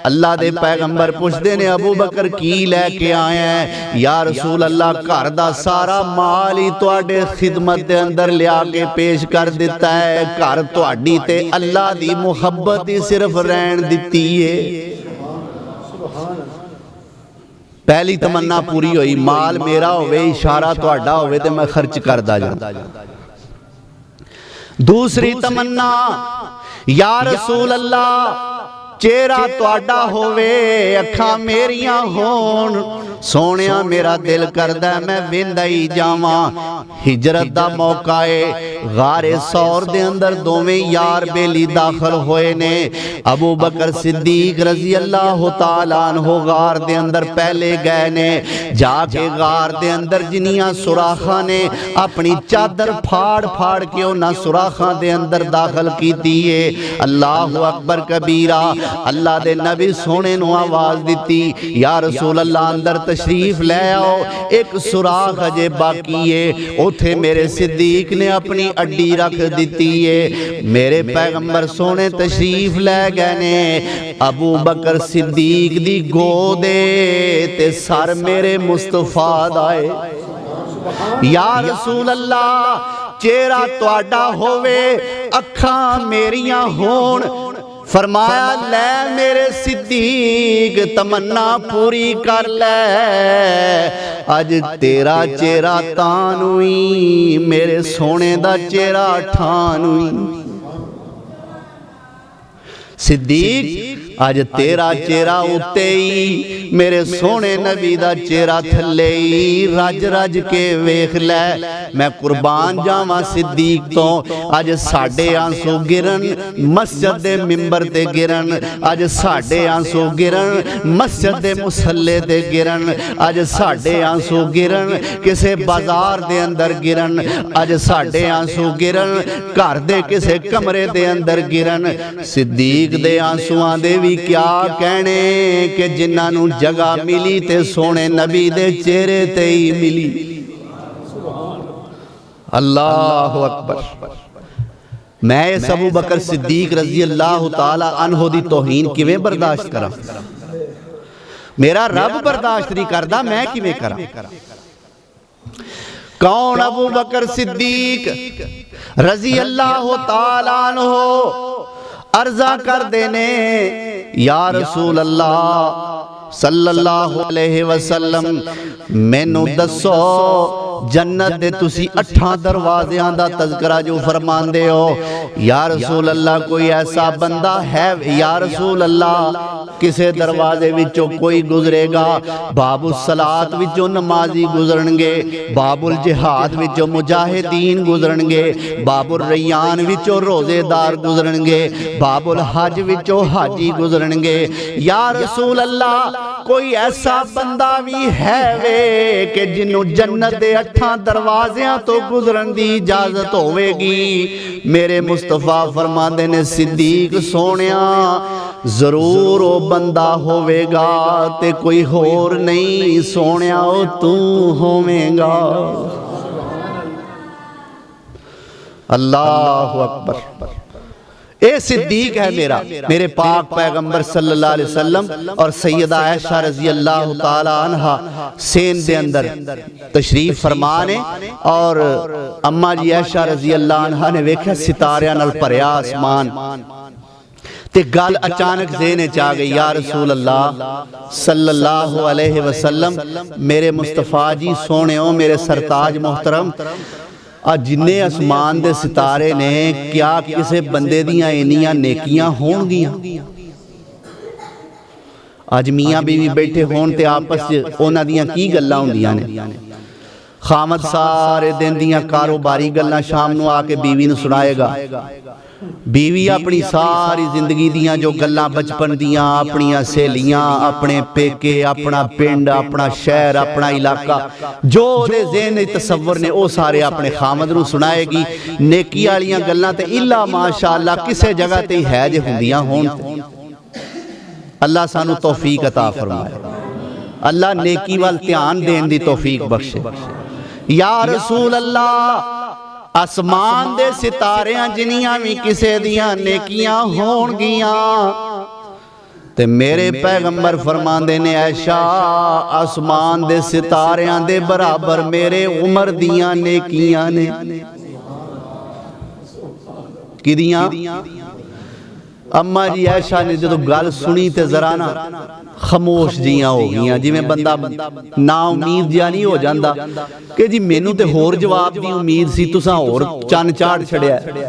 اللہ دے پیغمبر پوچھتے نے ابو بکر کی لے کے آئے ہیں؟ یا رسول اللہ گھر دا سارا مال ہی تواڈے خدمت دے اندر لیا کے پیش کر دیتا ہے، گھر تواڈی تے اللہ دی محبت ہی صرف رہن دیتی ہے۔ پہلی تمنا پوری ہوئی، مال میرا ہوئے، اشارہ تہاڈا ہوئے تے میں خرچ کردا جاں۔ دوسری تمنا یا رسول اللہ چہرہ تہاڈا ہووے، اکھاں میریاں ہون، سونیا میرا دل کردہ میں ویندائی جاواں۔ ہجرت دا موقع ہے، غار ثور دے اندر دوویں یار بیلی داخل ہوئے نے، ابو بکر صدیق رضی اللہ تعالیٰ عنہ غار دے اندر پہلے گئے نے، جا کے غار دے اندر جنیاں سراخاں نے اپنی چادر پھاڑ پھاڑ کے انہاں سراخاں دے اندر داخل کی دیئے۔ اللہ اکبر کبیرہ، اللہ دے نبی سونے نو آواز دیتی یا رسول اللہ اندر تشریف لے آؤ، ایک سراخ اجے باقی ہے، اتھے میرے صدیق نے اپنی اڈی رکھ دیتی ہے۔ میرے پیغمبر سونے تشریف لے گئے نے، ابو بکر صدیق دی گودے تے سر میرے مصطفیٰ دائے۔ یا رسول اللہ چہرہ تہاڈا ہووے، اکھاں میریاں ہون، فرمایا لے میرے صدیق تمنا پوری کر لے، اج تیرا چہرہ تانوئی، میرے سونے دا چہرہ ٹھانوئی۔ صدیق آج تیرا چہرہ اتے ہی، میرے سونے نبی دا چہرہ تھلے ہی، رج رج کے ویکھ لے، میں قربان جاواں صدیق تو، آج ساڑھے آنسو گرن مسجد دے ممبر تے گرن، آج ساڑھے آنسو گرن مسجد دے مسلے تے گرن، آج ساڑھے آنسو گرن کسے بازار دے اندر گرن، آج ساڑھے آنسو گرن گھر دے کسے کمرے دے اندر گرن۔ صدیق دے آنسوان دے بھی کیا کہنے کہ جنہاں نو جگہ ملی تے سونے نبی دے چہرے تے ہی ملی۔ اللہ اکبر۔ میں اس ابو بکر صدیق رضی اللہ تعالی عنہ دی توہین کیویں برداشت کراں؟ میرا رب برداشت نہیں کردا، میں کیویں کراں؟ کون ابو بکر صدیق رضی اللہ تعالی عنہ عرضہ کر دینے یا رسول اللہ صلی اللہ علیہ وسلم، مینوں دسو جنت دے تسی 8 دروازیاں دا تذکرہ جو فرمان دے ہو یا رسول اللہ کوئی ایسا بندہ ہے یا رسول اللہ کسے دروازے وچوں کوئی گزرے گا باب الصلاۃ وچوں نمازی گزرن گے باب الجہاد وچوں مجاہدین گزرن گے باب الریان وچوں روزے دار گزرن گے باب الحج وچوں حاجی گزرن گے یا رسول اللہ کوئی ایسا بندہ بھی ہے وے کہ جنہوں جنت دے 8 دروازیاں تو گزرن دی اجازت ہوئے گی میرے مصطفیٰ فرماندے نے صدیق سونیاں ضرور وہ بندہ ہوئے گا تے کوئی ہور نہیں سونیاں وہ تو ہوئے گا اللہ اکبر اے صدیق ہے میرے پاک پیغمبر صلی اللہ علیہ وسلم اور سیدہ عائشہ رضی اللہ تعالی عنہ سین دے اندر تشریف فرمانے اور اماں جی عائشہ رضی اللہ عنہ نے ویکھا ستاریاں نال بھریا آسمان تے گل اچانک ذہن چاہ گئی یا رسول اللہ صلی اللہ علیہ وسلم میرے مصطفیٰ جی سونے ہو میرے سرتاج محترم جنہیں اسمان دے ستارے نے کیا کسے بندے دیاں اینیاں نیکیاں ہون گیاں آج میاں بیوی بیٹھے ہون تے آپس اونا دیاں کی گلہ ہون دیاں نے خامد سارے دن دیاں کاروباری گلہ شام نو آکے بیوی نو سنائے گا بیوی اپنی ساری زندگی دیاں جو گلاں بچپن دیاں اپنی سہیلیاں اپنے پیکے اپنا پنڈ اپنا شہر اپنا علاقہ جو دے ذہن تصور نے او سارے اپنے خامد نو سنائے گی نیکی والیاں گلاں تے اللہ ماشاءاللہ کسے جگہ تے ہے جے ہوندیاں ہون اللہ سانو توفیق عطا فرمائے اللہ نیکی وال دھیان دین دی توفیق بخشے یا رسول اللہ آسمان دے ستاریاں جنیاں بھی کسے دیاں نیکیاں ہون گیاں تے میرے پیغمبر فرمان دے نے عائشہ آسمان دے ستاریاں دے برابر میرے عمر دیاں نیکیاں نے کی دیاں اماں جی عائشہ نے جدو گل سنی تے ذرا نا خاموش جیاں ہو گیاں جی میں بندہ نا امید جیا نہیں ہو جاندہ کہ جی مینوں تے ہور جواب دی امید سی تساں ہور چان چاڑ چھڑیا ہے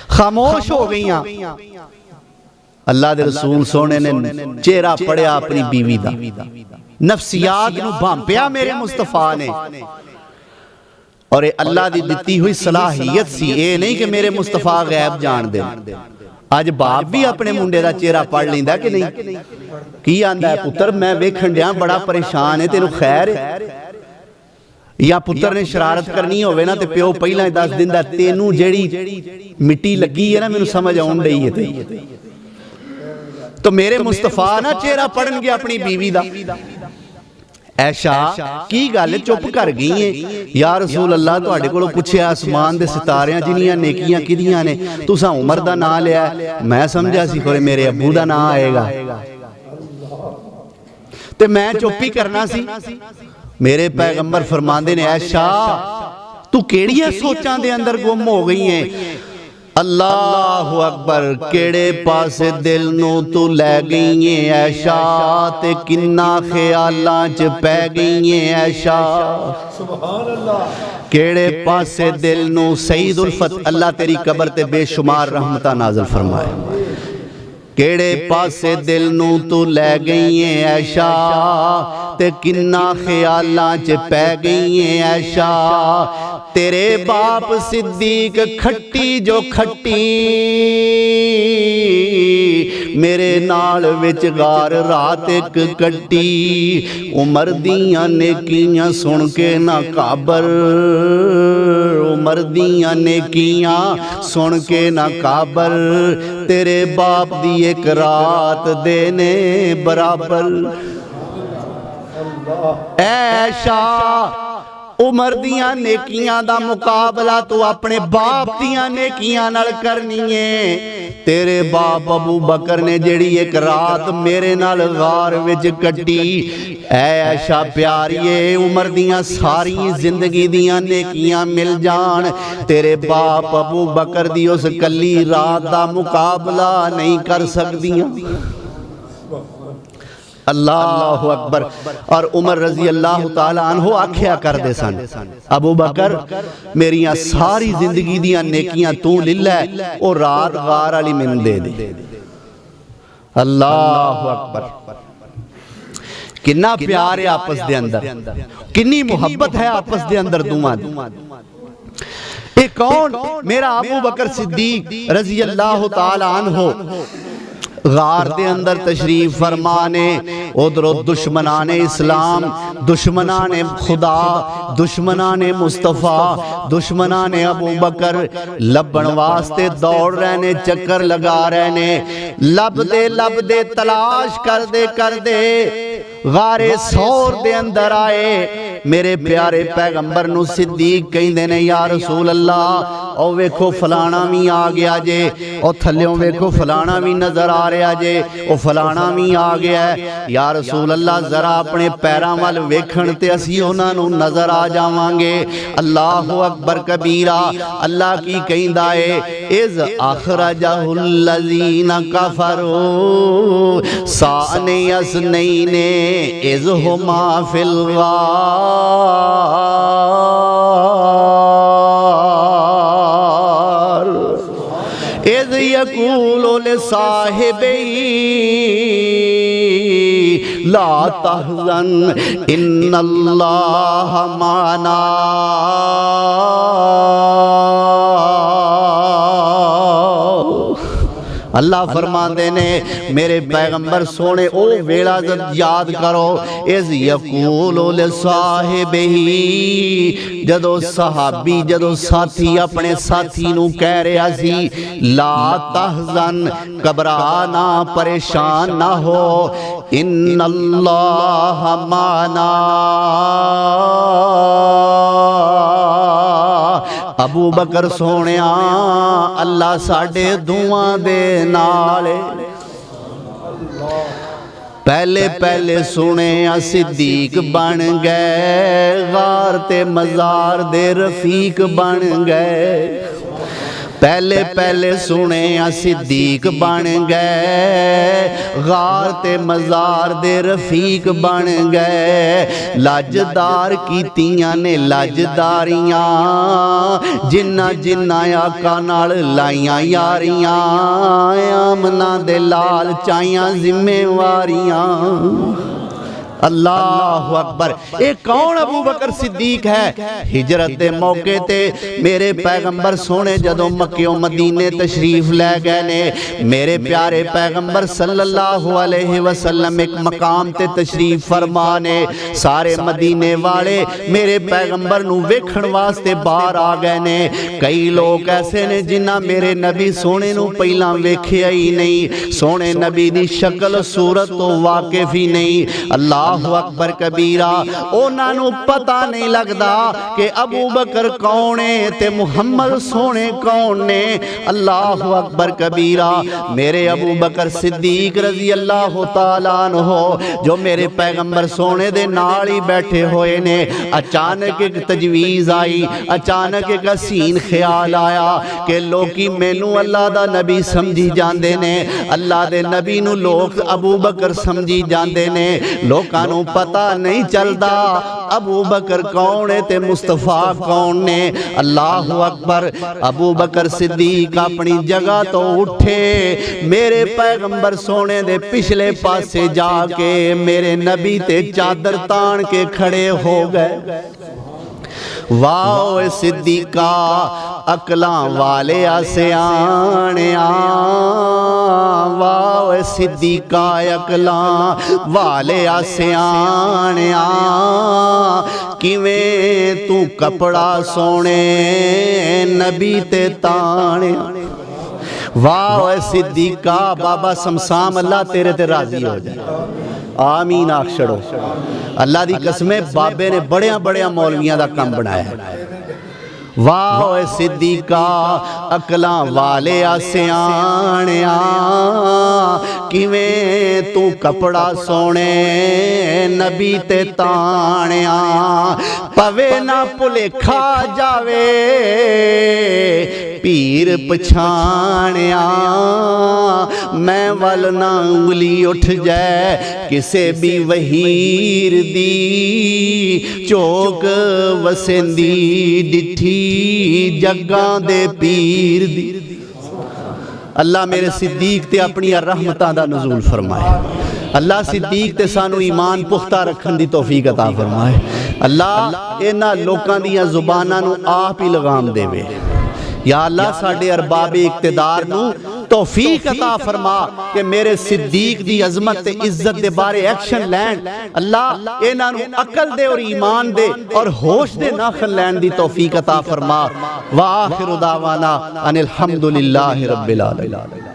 خاموش ہو گیاں اللہ دے رسول سونے نے چہرہ پڑیا اپنی بیوی دا نفسیات نو بھامپیا میرے مصطفیٰ نے اور اے اللہ دی دیتی ہوئی صلاحیت سی اے نہیں کہ میرے مصطفیٰ غیب جان دے آج باپ بھی اپنے منڈے دا چہرہ پڑھ لیندہ کہ نہیں کی آندہ ہے پتر میں ویکھن دیاں بڑا پریشان ہے تینو خیر ہے یا پتر نے شرارت کرنی ہوئے نا تے پیو پہلا 10 دن دا تینو جیڑی مٹی لگی ہے نا میں سمجھ آؤں رہی ہے تو میرے مصطفیٰ نا چہرہ پڑھن گیا اپنی بیوی دا عائشہ کی گالے چپ کر گئی ہیں یا رسول اللہ تو آڑے کو پوچھے آسمان دے ستاریاں جنیاں نیکیاں کی دیاں نے تو ساں عمر دا نہ لیا ہے میں سمجھا سی کھولے میرے ابو دا نہ آئے گا تے میں چپی کرنا سی میرے پیغمبر فرماندے نے عائشہ تو کیڑیاں سوچاں دے اندر گم ہو گئی ہیں اللہ اکبر کیڑے پاسے دل نو تو لے گئی ہیں عائشہ تے کنہ خیالاں چ پہ گئی ہیں عائشہ سبحان اللہ کیڑے پاسے دل نو سید الفت اللہ تیری قبر تے بے شمار رحمتہ نازل فرمائے کیڑے پاسے دل نو تو لے گئی ہیں عائشہ تے کنہ خیالاں چ پہ گئی ہیں عائشہ تیرے باپ صدیق کھٹی جو کھٹی میرے نال وچ غار رات ایک کٹی عمر دیاں نیکیاں سن کے نہ کابر عمر دیاں نیکیاں سن کے نہ کابر تیرے باپ دی ایک رات دینے برابر عائشہ عمر دیاں نیکیاں دا مقابلہ تو اپنے باپ دیاں نیکیاں نال کرنی ہے تیرے باپ ابو بکر نے جیڑی ایک رات میرے نال غار وچ کٹی اے عائشہ پیاریے عمر دیاں ساری زندگی دیاں نیکیاں مل جان تیرے باپ ابو بکر دی اس کلی رات دا مقابلہ نہیں کر سکدیاں اللہ اکبر. اور عمر رضی اللہ تعالیٰ عنہ آکھیا کر دے سن ابو بکر میریاں ساری زندگی دیاں نیکیاں تو للہ او رات غار علی من دے دے. اللہ اکبر. کنا پیار ہے آپس دے اندر, کنی محبت ہے آپس دے اندر دوہاں دی. ایک کون میرا ابو بکر صدیق رضی اللہ تعالیٰ عنہ غار دے اندر تشریف فرمانے ادھر دشمنان اسلام, دشمنان خدا, دشمنان مصطفیٰ, دشمنان ابو بکر لبن واسطے دوڑ رہنے, چکر لگا رہنے, لب دے تلاش کر دے غار سور دے اندر آئے. میرے پیارے پیغمبر نو صدیق کہیں دینے یا رسول اللہ او ویکھو فلانا بھی آ گیا جے, او تھلیوں ویکھو فلانا بھی نظر آ رہا جے, او فلانا بھی آ گیا ہے. یا رسول اللہ ذرا اپنے پیراں وال ویکھن تے اسی انہاں نو نظر آ جاواں گے. اللہ اکبر کبیرہ. اللہ کی کہندا ہے اذ اخرجہ الذین کفروا ثانی اثنین اذ ہما فی الغار اذ یقول لصاحبہ لا تحزن ان اللہ معنا. اللہ فرماندے نے میرے پیغمبر سونے او ویلا یاد کرو اذ یقول لصاحبہ, جدو صحابی جدو ساتھی اپنے ساتھی نو کہہ رہا سی لا تحزن گھبرانا پریشان نہ ہو, ان اللہ معنا. ابو بکر سونیا اللہ ساڑھے دعاں دے نالے. پہلے سنے صدیق بن گئے, غار تے مزار دے رفیق بن گئے. پہلے سنے صدیق بن گئے, غار تے مزار دے رفیق بن گئے. لاجدار کیتیاں نے لاجداریاں, جنہ آقا نال لائیاں یاریاں, آمنہ دے لال چائیاں ذمہ واریاں. اللہ اکبر. ایک کون ابو بکر صدیق ہے؟ ہجرت دے موقع تے میرے پیغمبر سونے جدو مکہ و مدینے تشریف لے گئے نے, میرے پیارے پیغمبر صلی اللہ علیہ وسلم ایک مقام تے تشریف فرمانے. سارے مدینے والے میرے پیغمبر نو ویکھن واسطے باہر آ گئے نے. کئی لوگ ایسے نے جنہ میرے نبی سونے نو پہلا ویکھیا ہی نہیں, سونے نبی دی شکل صورت تو واقف ہی نہیں. اللہ اکبر کبیرہ. اونا نو پتہ نہیں لگدا کہ ابو بکر کونے تے محمد سونے کونے. اللہ اکبر کبیرہ. میرے ابو بکر صدیق رضی اللہ تعالیٰ عنہ جو میرے پیغمبر سونے دے نالی بیٹھے ہوئے نے, اچانک ایک تجویز آئی, اچانک ایک حسین خیال آیا کہ لوکی مینو اللہ دا نبی سمجھی جاندے نے, اللہ دے نبی نو لوگ ابو بکر سمجھی جاندے نے. لوکاں نو پتہ نہیں چلدا ابو بکر کون ہے تے مصطفیٰ کون نے. اللہ اکبر. ابو بکر صدیق اپنی جگہ تو اٹھے, میرے پیغمبر سونے دے پچھلے پاسے جا کے میرے نبی تے چادر تان کے کھڑے ہو گئے. واؤ صدیقہ عقلاں والے آسیانیاں, واؤ صدیقہ عقلاں والے آسیانیاں, کیویں تو کپڑا سونے نبی تے تانیاں. واہ صدیقہ. بابا سمسام اللہ تیرے تے راضی ہو جائے, آمین آکھ چھڑو. اللہ دی قسمیں بابے نے بڑیاں مولویاں دا کم بنایا ہے. واہ صدیقہ عقلاں والے آسیانیاں, کیویں تو کپڑا سونے نبی تے تانیاں. پوے نہ پلیکھا جاوے پیر پچھانیاں, میں ول نہ انگلی اٹھ جائے کسے بھی وہیر دی چوک وسیندی ڈٹھی جگاں دے پیر دی اللہ میرے صدیق تے اپنی رحمتاں دا نزول فرمائے اللہ صدیق تے سانو ایمان پختہ رکھن دی توفیق عطا فرمائے اللہ اینا لوکاں دیاں زباناں نو آپ ہی لگام دے وے یا اللہ ساڑھے ارباب اقتدار نو توفیق عطا فرما کہ میرے صدیق دی عظمت تے عزت دے بارے ایکشن لین اللہ اینا نو عقل دے اور ایمان دے اور ہوش دے ناخن لین دی توفیق عطا فرما وآخر دعوانا ان الحمدللہ رب العالمین